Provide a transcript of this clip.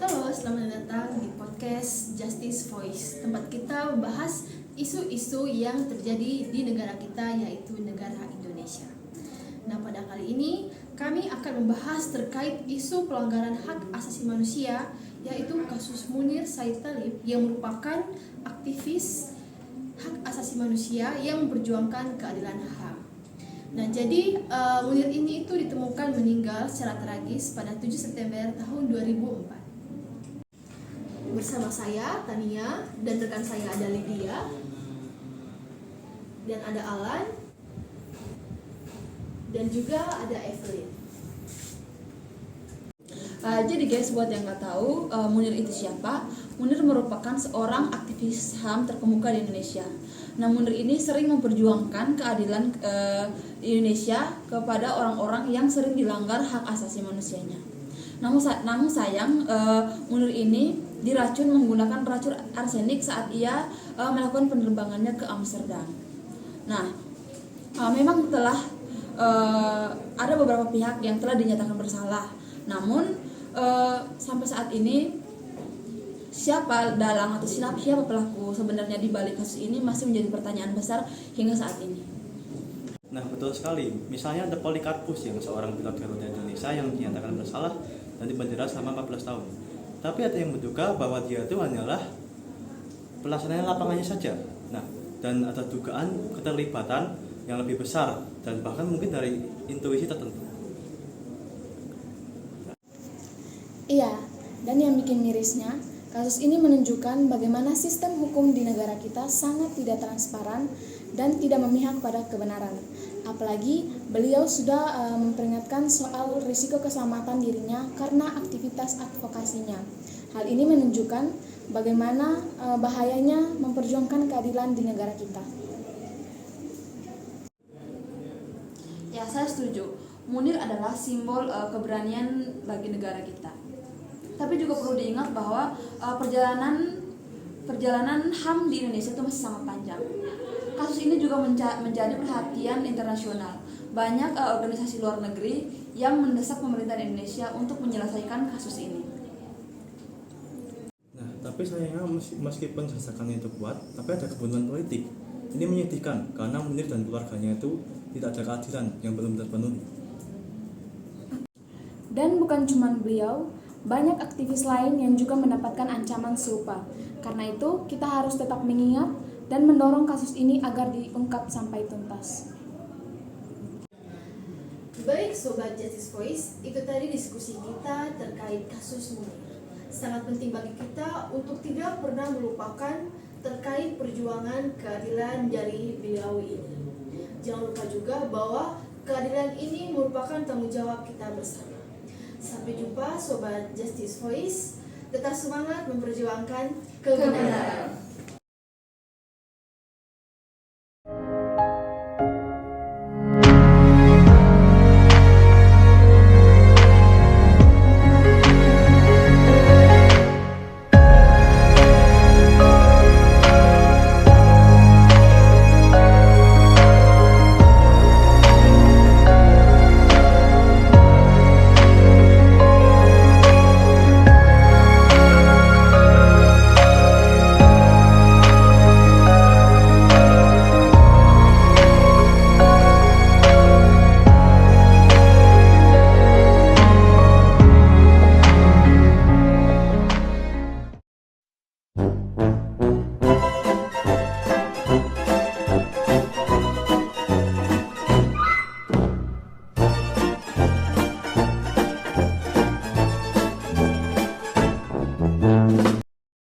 Halo, selamat datang di podcast Justice Voice, tempat kita membahas isu-isu yang terjadi di negara kita, yaitu negara Indonesia. Nah, pada kali ini kami akan membahas terkait isu pelanggaran hak asasi manusia, yaitu kasus Munir Said Thalib yang merupakan aktivis hak asasi manusia yang memperjuangkan keadilan HAM. Nah, jadi Munir ini itu ditemukan meninggal secara tragis pada 7 September tahun 2004. Bersama saya, Tania, dan rekan saya ada Lydia, dan ada Alan, dan juga ada Evelyn. Jadi guys, buat yang nggak tahu, Munir itu siapa? Munir merupakan seorang aktivis HAM terkemuka di Indonesia. Nah, Munir ini sering memperjuangkan keadilan di Indonesia kepada orang-orang yang sering dilanggar hak asasi manusianya. Namun sayang, Munir ini diracun menggunakan racun arsenik saat ia melakukan penerbangannya ke Amsterdam. Nah, memang telah ada beberapa pihak yang telah dinyatakan bersalah. Namun sampai saat ini siapa dalang atau siapa pelaku sebenarnya di balik kasus ini masih menjadi pertanyaan besar hingga saat ini. Nah, betul sekali. Misalnya ada Polikarpus yang seorang pilot Garuda Indonesia yang dinyatakan bersalah dan dipenjara selama 14 tahun. Tapi ada yang menduga bahwa dia itu hanyalah pelaksana lapangannya saja. Nah, dan ada dugaan keterlibatan yang lebih besar dan bahkan mungkin dari intuisi tertentu. Iya, dan yang bikin mirisnya, kasus ini menunjukkan bagaimana sistem hukum di negara kita sangat tidak transparan dan tidak memihak pada kebenaran. Apalagi beliau sudah memperingatkan soal risiko keselamatan dirinya karena aktivitas advokasinya. Hal ini menunjukkan bagaimana bahayanya memperjuangkan keadilan di negara kita. Ya, saya setuju. Munir adalah simbol keberanian bagi negara kita. Tapi juga perlu diingat bahwa perjalanan HAM di Indonesia itu masih sangat panjang. Kasus ini juga menjadi perhatian internasional. Banyak organisasi luar negeri yang mendesak pemerintah Indonesia untuk menyelesaikan kasus ini. Nah, tapi sayangnya meskipun desakannya itu kuat, tapi ada kebutuhan politik. Ini menyedihkan karena Munir dan keluarganya itu tidak ada keadilan yang belum terpenuhi. Dan bukan cuma beliau, banyak aktivis lain yang juga mendapatkan ancaman serupa. Karena itu, kita harus tetap mengingat dan mendorong kasus ini agar diungkap sampai tuntas. Baik Sobat Justice Voice, itu tadi diskusi kita terkait kasus Munir. Sangat penting bagi kita untuk tidak pernah melupakan terkait perjuangan keadilan dari beliau ini. Jangan lupa juga bahwa keadilan ini merupakan tanggung jawab kita bersama. Sampai jumpa Sobat Justice Voice, tetap semangat memperjuangkan kebenaran.